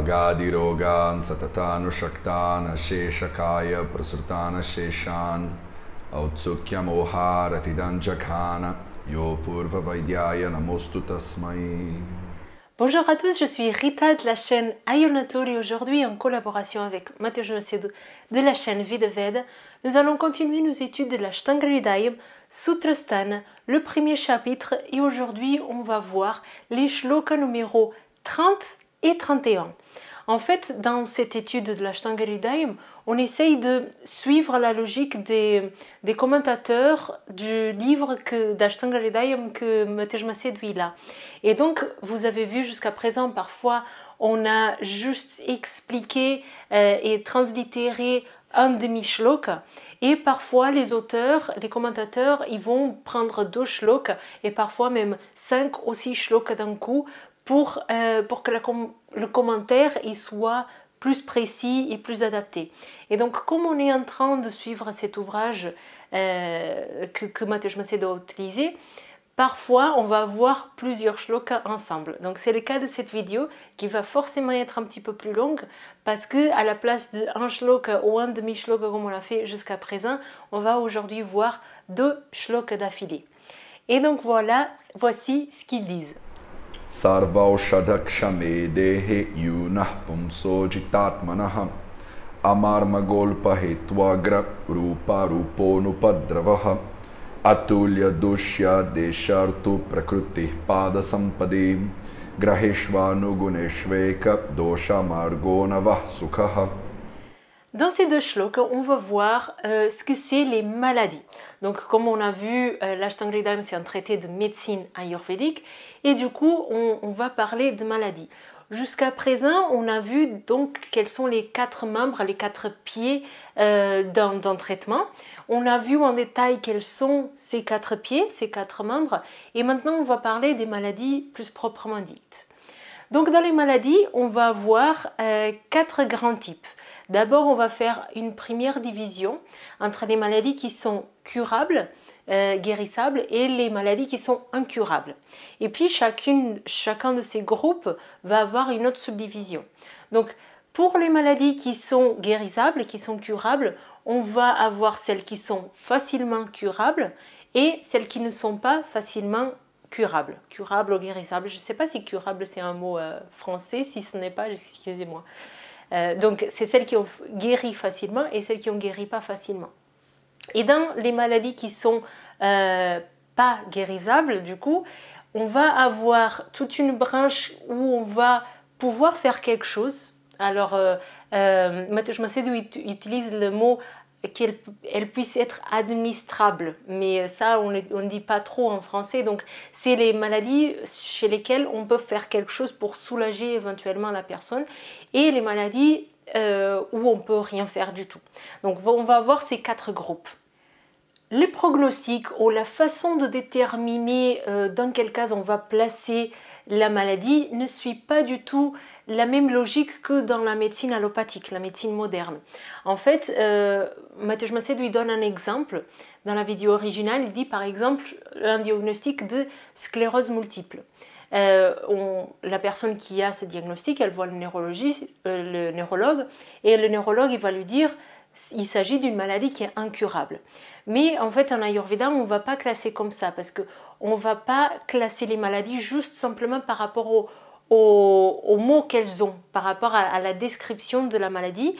Agadirogan satatanushaktan asheshakaya prasrutan asheshan autsukyamoharatidanjakhana yo purva vaidyaya namostu tasmai. Bonjour à tous, je suis Rita de la chaîne Ayurnatur et aujourd'hui en collaboration avec Mateusz Macedo de la chaîne Vie de Veda, nous allons continuer nos études de l'Ashtanga Hridayam, Sutrasthana, le premier chapitre et aujourd'hui on va voir les shlokas numéro 30 et 31. En fait, dans cette étude de l'Ashtanga Hridayam, on essaye de suivre la logique des commentateurs du livre d'Ashtanga Hridayam que Mateusz Macedo a. Et donc, vous avez vu jusqu'à présent, parfois, on a juste expliqué et translittéré un demi-shloka. Et parfois, les auteurs, les commentateurs, ils vont prendre 2 shlokas et parfois même 5 ou 6 shlokas d'un coup pour que le commentaire il soit plus précis et plus adapté. Et donc, comme on est en train de suivre cet ouvrage que Mateusz Macedo a utilisé, parfois on va avoir plusieurs shlokas ensemble. Donc, c'est le cas de cette vidéo qui va forcément être un petit peu plus longue parce que à la place d'un shloka ou un demi-shloka comme on l'a fait jusqu'à présent, on va aujourd'hui voir 2 shlokas d'affilée. Et donc voilà, voici ce qu'ils disent. Sarvaushadakshame dehe yunah pumso jitatmanah amarmagolpa hetvagra rupa ruponupadravaha atulya dushya deshartu prakruti pada sampade graheshvanuguneshveka dosha margonavah sukhaha. Dans ces 2 shlokas, on va voir ce que c'est les maladies. Donc, comme on a vu, l'Ashtanga Hridayam, c'est un traité de médecine ayurvédique et du coup, on va parler de maladies. Jusqu'à présent, on a vu donc quels sont les 4 membres, les 4 pieds d'un traitement. On a vu en détail quels sont ces 4 pieds, ces 4 membres. Et maintenant, on va parler des maladies plus proprement dites. Donc, dans les maladies, on va avoir 4 grands types. D'abord, on va faire une première division entre les maladies qui sont curables, guérissables et les maladies qui sont incurables. Et puis, chacun de ces groupes va avoir une autre subdivision. Donc, pour les maladies qui sont guérissables, qui sont curables, on va avoir celles qui sont facilement curables et celles qui ne sont pas facilement curables. Curable ou guérissable, je ne sais pas si curable c'est un mot français, si ce n'est pas, excusez-moi. Donc, c'est celles qui ont guéri facilement et celles qui ont guéri pas facilement. Et dans les maladies qui sont pas guérissables, du coup, on va avoir toute une branche où on va pouvoir faire quelque chose. Alors, Mateusz Macedo utilise le mot qu'elle puisse être administrable, mais ça on ne dit pas trop en français. Donc c'est les maladies chez lesquelles on peut faire quelque chose pour soulager éventuellement la personne et les maladies où on peut rien faire du tout. Donc on va avoir ces 4 groupes. Les pronostics ou la façon de déterminer dans quel cas on va placer la maladie ne suit pas du tout la même logique que dans la médecine allopathique, la médecine moderne. En fait, Mateusz Macedo lui donne un exemple. Dans la vidéo originale, il dit par exemple un diagnostic de sclérose multiple. La personne qui a ce diagnostic, elle voit le neurologue et le neurologue il va lui dire il s'agit d'une maladie qui est incurable. Mais en fait, en Ayurveda, on ne va pas classer comme ça parce qu'on ne va pas classer les maladies juste simplement par rapport aux mots qu'elles ont, par rapport à la description de la maladie.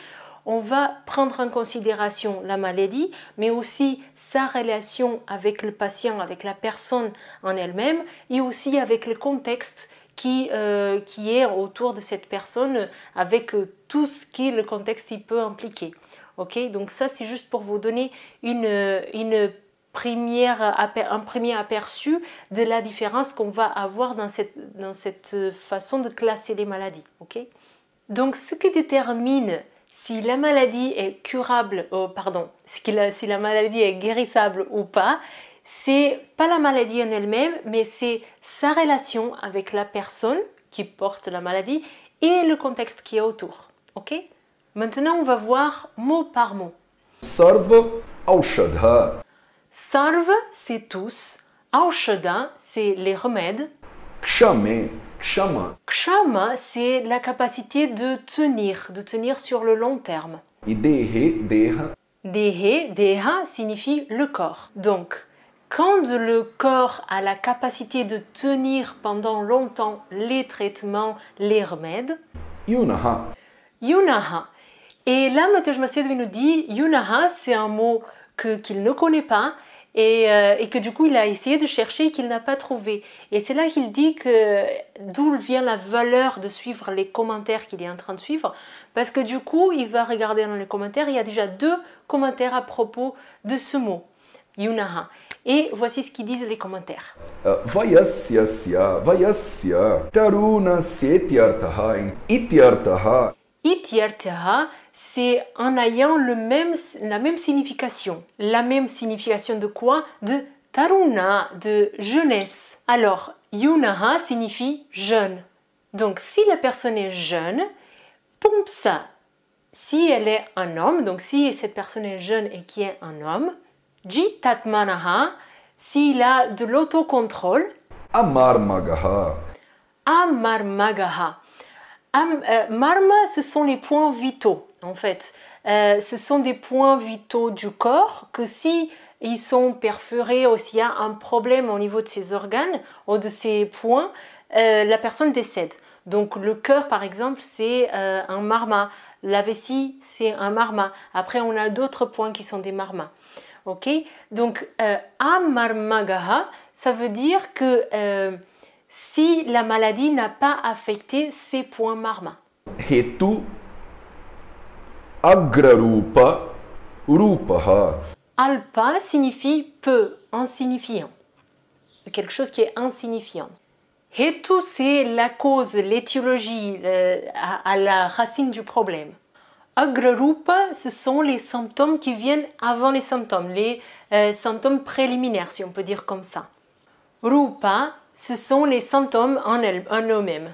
On va prendre en considération la maladie, mais aussi sa relation avec le patient, avec la personne en elle-même et aussi avec le contexte qui est autour de cette personne, avec tout ce que le contexte il peut impliquer. Okay, donc ça c'est juste pour vous donner un premier aperçu de la différence qu'on va avoir dans cette façon de classer les maladies. Okay? Donc ce qui détermine si la maladie est curable, si la maladie est guérissable ou pas, c'est pas la maladie en elle-même, mais c'est sa relation avec la personne qui porte la maladie et le contexte qui est autour. Okay? Maintenant, on va voir mot par mot. Sarva Aushadha. Sarva, c'est tous. Aushadha, c'est les remèdes. Kshame, kshama. Kshama, c'est la capacité de tenir sur le long terme. Idehe, deha. Deha signifie le corps. Donc, quand le corps a la capacité de tenir pendant longtemps les traitements, les remèdes, Yunaha. Yunaha. Et là, Matej Macedoui nous dit, Yunaha, c'est un mot qu'il ne connaît pas et que du coup, il a essayé de chercher et qu'il n'a pas trouvé. Et c'est là qu'il dit que d'où vient la valeur de suivre les commentaires qu'il est en train de suivre. Parce que du coup, il va regarder dans les commentaires, il y a déjà 2 commentaires à propos de ce mot, Yunaha. Et voici ce qu'ils disent les commentaires. Vayasyasya, vayasya, taruna setyartaha, ityartaha. Ityartaha, c'est en ayant la même signification. La même signification de quoi? De taruna, de jeunesse. Alors, yunaha signifie jeune. Donc, si la personne est jeune, pumpsa, si elle est un homme, donc si cette personne est jeune et qui est un homme, jitatmanaha, s'il a de l'autocontrôle, Amarmagaha. amarmagaha. Marma, ce sont les points vitaux, en fait. Ce sont des points vitaux du corps que si ils sont perforés ou s'il y a un problème au niveau de ces organes ou de ces points, la personne décède. Donc le cœur, par exemple, c'est un marma. La vessie, c'est un marma. Après, on a d'autres points qui sont des marmas. Ok? Donc, amarmagaha, ça veut dire que si la maladie n'a pas affecté ces points marma. Hetu agrarupa rupaha. Alpa signifie peu, insignifiant. Quelque chose qui est insignifiant. Hetu, c'est la cause, l'étiologie, à la racine du problème. Agrarupa, ce sont les symptômes qui viennent avant les symptômes, les symptômes préliminaires, si on peut dire comme ça. Rupa, ce sont les symptômes en eux-mêmes.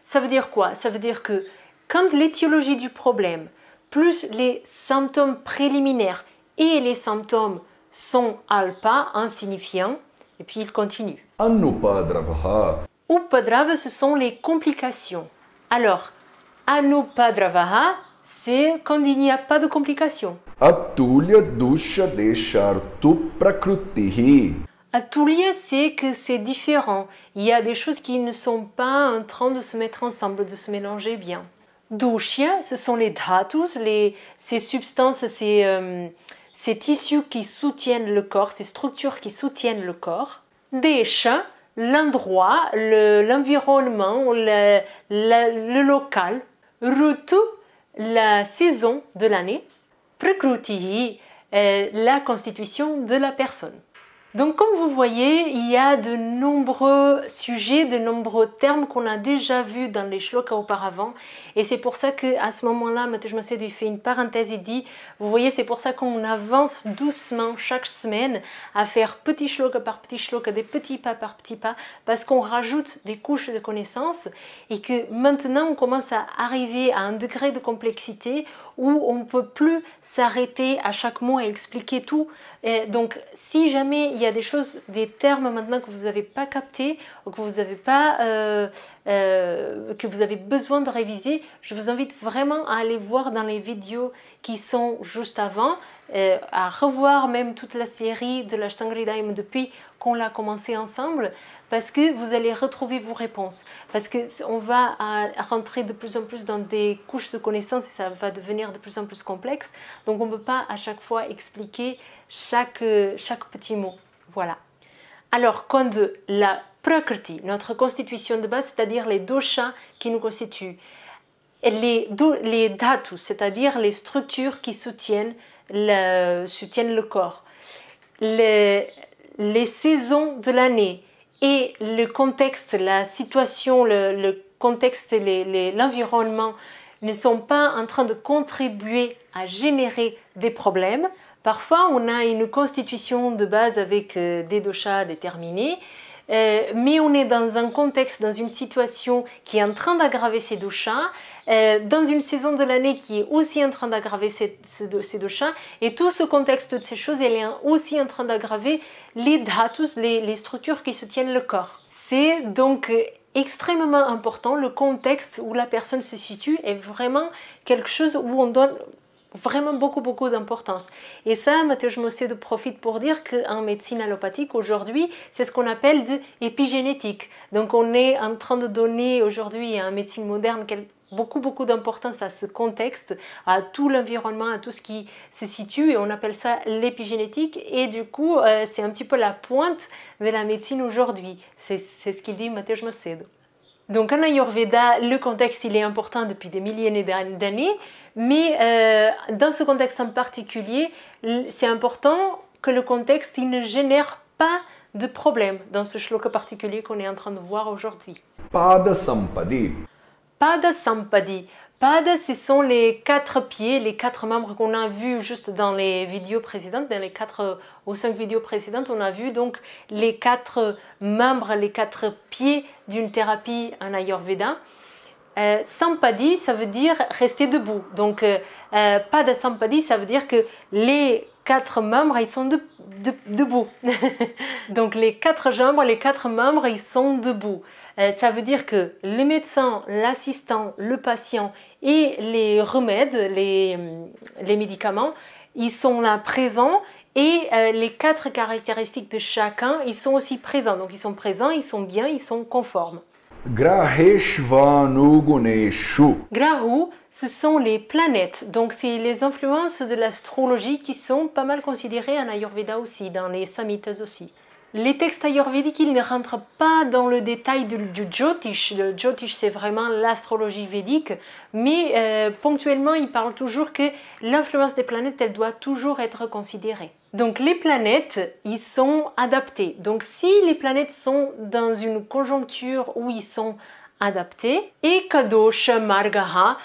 Ça veut dire quoi? Ça veut dire que quand l'étiologie du problème, plus les symptômes préliminaires et les symptômes sont alpa, insignifiants, et puis il continue. Anupadravaha. Upadrava, ce sont les complications. Alors, anupadravaha, c'est quand il n'y a pas de complications. Atulya dusha deshartu prakrutihi. Atulya, c'est que c'est différent. Il y a des choses qui ne sont pas en train de se mettre ensemble, de se mélanger bien. Dushya, ce sont les dhatus, ces substances, ces tissus qui soutiennent le corps, ces structures qui soutiennent le corps. Desha, l'endroit, l'environnement, le local. Rutu, la saison de l'année. Prakrutihi, la constitution de la personne. Donc comme vous voyez, il y a de nombreux sujets, de nombreux termes qu'on a déjà vus dans les shlokas auparavant. Et c'est pour ça qu'à ce moment-là, Matej Macedoui fait une parenthèse et dit, vous voyez, c'est pour ça qu'on avance doucement chaque semaine à faire petit shloka par petit shloka, des petits pas par petits pas, parce qu'on rajoute des couches de connaissances et que maintenant on commence à arriver à un degré de complexité où on ne peut plus s'arrêter à chaque mot et expliquer tout. Et donc si jamais il y a des choses, des termes maintenant que vous n'avez pas captés ou que vous n'avez pas, que vous avez besoin de réviser, je vous invite vraiment à aller voir dans les vidéos qui sont juste avant, à revoir même toute la série de l'Ashtanga Hridayam depuis qu'on l'a commencé ensemble, parce que vous allez retrouver vos réponses, parce qu'on va rentrer de plus en plus dans des couches de connaissances et ça va devenir de plus en plus complexe, donc on ne peut pas à chaque fois expliquer chaque petit mot. Voilà. Alors, quand la prakriti, notre constitution de base, c'est-à-dire les doshas qui nous constituent, les dhatus, c'est-à-dire les structures qui soutiennent le corps, les saisons de l'année et le contexte, la situation, le contexte, l'environnement ne sont pas en train de contribuer à générer des problèmes. Parfois, on a une constitution de base avec des doshas déterminés, mais on est dans un contexte, dans une situation qui est en train d'aggraver ces doshas, dans une saison de l'année qui est aussi en train d'aggraver ces doshas, et tout ce contexte de ces choses, elle est aussi en train d'aggraver les dhatus, les structures qui soutiennent le corps. C'est donc extrêmement important. Le contexte où la personne se situe est vraiment quelque chose où on donne vraiment beaucoup d'importance. Et ça, Mateusz Mocedo profite pour dire qu'en médecine allopathique, aujourd'hui, c'est ce qu'on appelle de l'épigénétique. Donc on est en train de donner aujourd'hui en médecine moderne beaucoup d'importance à ce contexte, à tout l'environnement, à tout ce qui se situe, et on appelle ça l'épigénétique. Et du coup, c'est un petit peu la pointe de la médecine aujourd'hui. C'est ce qu'il dit Mateusz Mocedo. Donc en Ayurveda, le contexte il est important depuis des milliers d'années, mais dans ce contexte en particulier, c'est important que le contexte il ne génère pas de problème dans ce shloka particulier qu'on est en train de voir aujourd'hui. Pada Sampadi. Pada Sampadi. Pada, ce sont les 4 pieds, les 4 membres qu'on a vus juste dans les vidéos précédentes, dans les 4 ou 5 vidéos précédentes, on a vu donc les 4 membres, les 4 pieds d'une thérapie en Ayurveda. Sampadi, ça veut dire rester debout. Donc, Pada Sampadi, ça veut dire que les 4 membres, ils sont debout. Donc, les 4 jambes, les 4 membres, ils sont debout. Ça veut dire que le médecin, l'assistant, le patient et les remèdes, les médicaments, ils sont là présents et les 4 caractéristiques de chacun, ils sont aussi présents. Donc ils sont présents, ils sont bien, ils sont conformes. Graheshvanuguneshu. Grahu, ce sont les planètes. Donc c'est les influences de l'astrologie qui sont pas mal considérées en Ayurveda aussi, dans les Samhitas aussi. Les textes ayurvédiques, ils ne rentrent pas dans le détail du Jyotish. Le Jyotish, c'est vraiment l'astrologie védique, mais ponctuellement, ils parlent toujours que l'influence des planètes, elle doit toujours être considérée. Donc les planètes, ils sont adaptés. Donc si les planètes sont dans une conjoncture où ils sont adaptés, et Kadosha Margaha,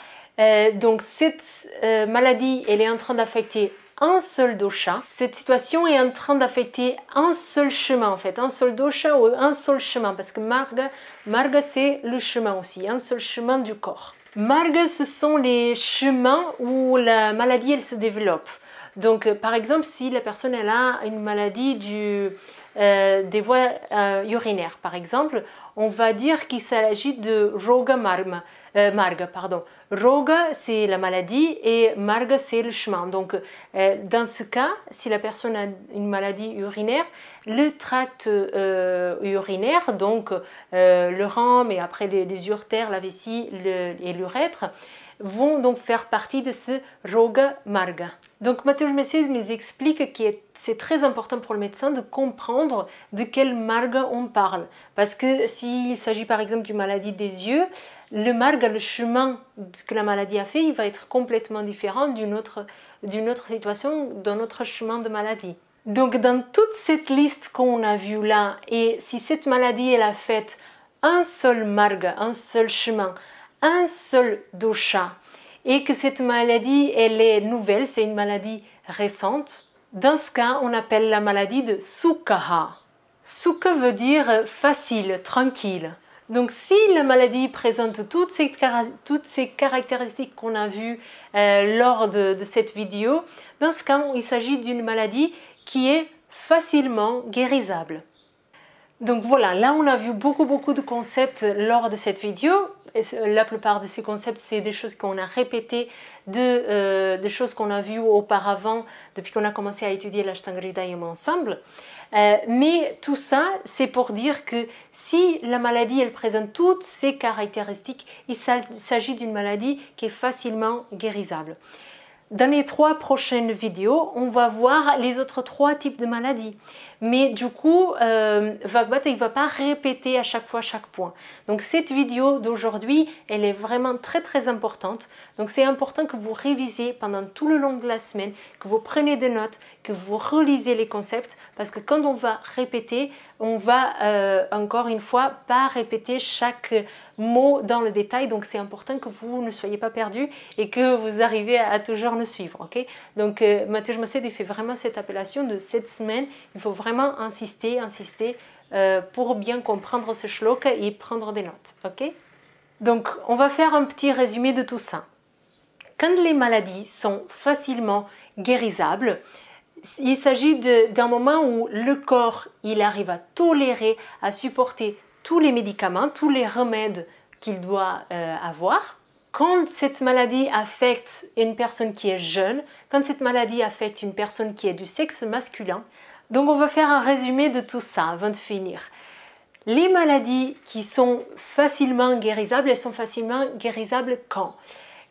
donc cette maladie, elle est en train d'affecter un seul dosha. Cette situation est en train d'affecter un seul chemin en fait, un seul dosha ou un seul chemin, parce que marga c'est le chemin aussi, un seul chemin du corps. Marga, ce sont les chemins où la maladie elle se développe. Donc par exemple, si la personne elle a une maladie des voies urinaires par exemple, on va dire qu'il s'agit de Roga Marga. Roga, c'est la maladie et Marga, c'est le chemin. Donc, dans ce cas, si la personne a une maladie urinaire, le tract urinaire, donc le rein, mais après les uretères, la vessie et l'urètre, vont donc faire partie de ce Roga Marga. Donc Mateusz Mocedo nous explique que c'est très important pour le médecin de comprendre de quel marga on parle. Parce que s'il s'agit par exemple d'une maladie des yeux, le marga, le chemin que la maladie a fait, il va être complètement différent d'une autre situation, d'un autre chemin de maladie. Donc dans toute cette liste qu'on a vue là, et si cette maladie elle a fait un seul marga, un seul chemin, un seul dosha, et que cette maladie elle est nouvelle, c'est une maladie récente, dans ce cas on appelle la maladie de Sukha. Sukha veut dire facile, tranquille. Donc si la maladie présente toutes ces caractéristiques qu'on a vues lors de cette vidéo, dans ce cas il s'agit d'une maladie qui est facilement guérissable. Donc voilà, là on a vu beaucoup de concepts lors de cette vidéo. Et la plupart de ces concepts, c'est des choses qu'on a répétées, des choses qu'on a vues auparavant depuis qu'on a commencé à étudier l'Ashtanga Hridayam ensemble. Mais tout ça, c'est pour dire que si la maladie elle présente toutes ces caractéristiques, il s'agit d'une maladie qui est facilement guérissable. Dans les 3 prochaines vidéos, on va voir les autres 3 types de maladies. Mais du coup, Vagbata, il ne va pas répéter à chaque fois chaque point. Donc cette vidéo d'aujourd'hui, elle est vraiment très importante. Donc c'est important que vous révisez pendant tout le long de la semaine, que vous prenez des notes, que vous relisez les concepts. Parce que quand on va répéter, on va encore une fois pas répéter chaque mot dans le détail. Donc c'est important que vous ne soyez pas perdus et que vous arrivez à toujours nous suivre. Okay? Donc Mateusz Mocedo fait vraiment cette appellation de cette semaine. Il faut vraiment insister pour bien comprendre ce shloka et prendre des notes. Okay? Donc on va faire un petit résumé de tout ça. Quand les maladies sont facilement guérissables, il s'agit d'un moment où le corps il arrive à tolérer, à supporter tous les médicaments, tous les remèdes qu'il doit avoir. Quand cette maladie affecte une personne qui est jeune, quand cette maladie affecte une personne qui est du sexe masculin. Donc on va faire un résumé de tout ça avant de finir. Les maladies qui sont facilement guérissables, elles sont facilement guérissables quand?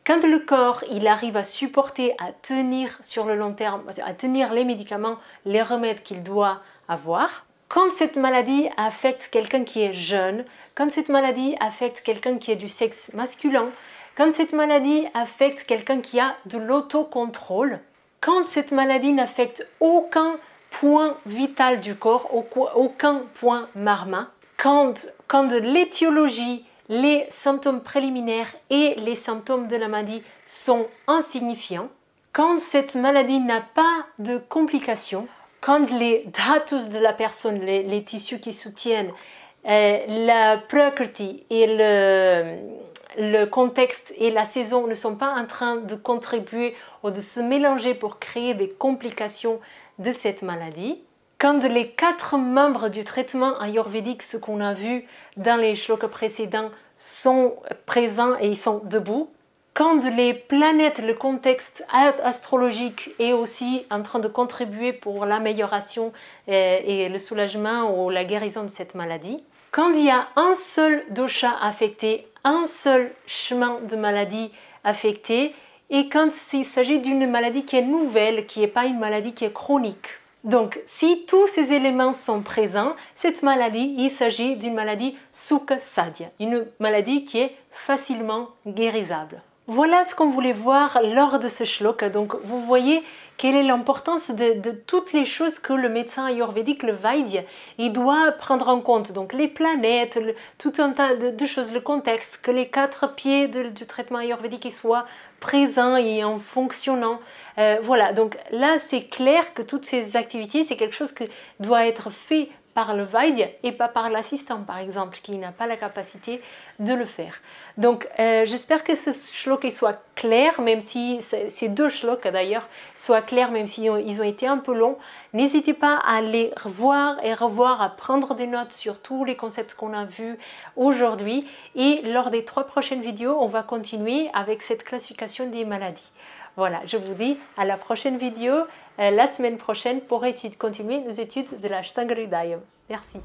Quand le corps il arrive à supporter, à tenir sur le long terme, à tenir les médicaments, les remèdes qu'il doit avoir. Quand cette maladie affecte quelqu'un qui est jeune, quand cette maladie affecte quelqu'un qui est du sexe masculin, quand cette maladie affecte quelqu'un qui a de l'autocontrôle, quand cette maladie n'affecte aucun point vital du corps, aucun point marmin, quand l'étiologie, les symptômes préliminaires et les symptômes de la maladie sont insignifiants, quand cette maladie n'a pas de complications, quand les dhatus de la personne, les tissus qui soutiennent, la prakriti et le contexte et la saison ne sont pas en train de contribuer ou de se mélanger pour créer des complications de cette maladie. Quand les 4 membres du traitement ayurvédique, ce qu'on a vu dans les shlokas précédents, sont présents et ils sont debout. Quand les planètes, le contexte astrologique est aussi en train de contribuer pour l'amélioration et le soulagement ou la guérison de cette maladie. Quand il y a un seul dosha affecté, un seul chemin de maladie affecté, et quand il s'agit d'une maladie qui est nouvelle, qui n'est pas une maladie qui est chronique. Donc, si tous ces éléments sont présents, cette maladie, il s'agit d'une maladie sukha sadhya, une maladie qui est facilement guérissable. Voilà ce qu'on voulait voir lors de ce shloka. Donc, vous voyez quelle est l'importance de toutes les choses que le médecin ayurvédique, le Vaidya, il doit prendre en compte. Donc, les planètes, tout un tas de choses, le contexte, que les 4 pieds du traitement ayurvédique soient présents et en fonctionnant. Voilà, donc là, c'est clair que toutes ces activités, c'est quelque chose qui doit être fait par le Vaidya et pas par l'assistant, par exemple, qui n'a pas la capacité de le faire. Donc, j'espère que ce shloka soit clair, même si ces 2 shlokas d'ailleurs soient clairs, même s'ils ont été un peu longs. N'hésitez pas à les revoir et revoir, à prendre des notes sur tous les concepts qu'on a vus aujourd'hui. Et lors des 3 prochaines vidéos, on va continuer avec cette classification des maladies. Voilà, je vous dis à la prochaine vidéo, la semaine prochaine, pour continuer nos études de l'Ashtanga Hridayam. Merci.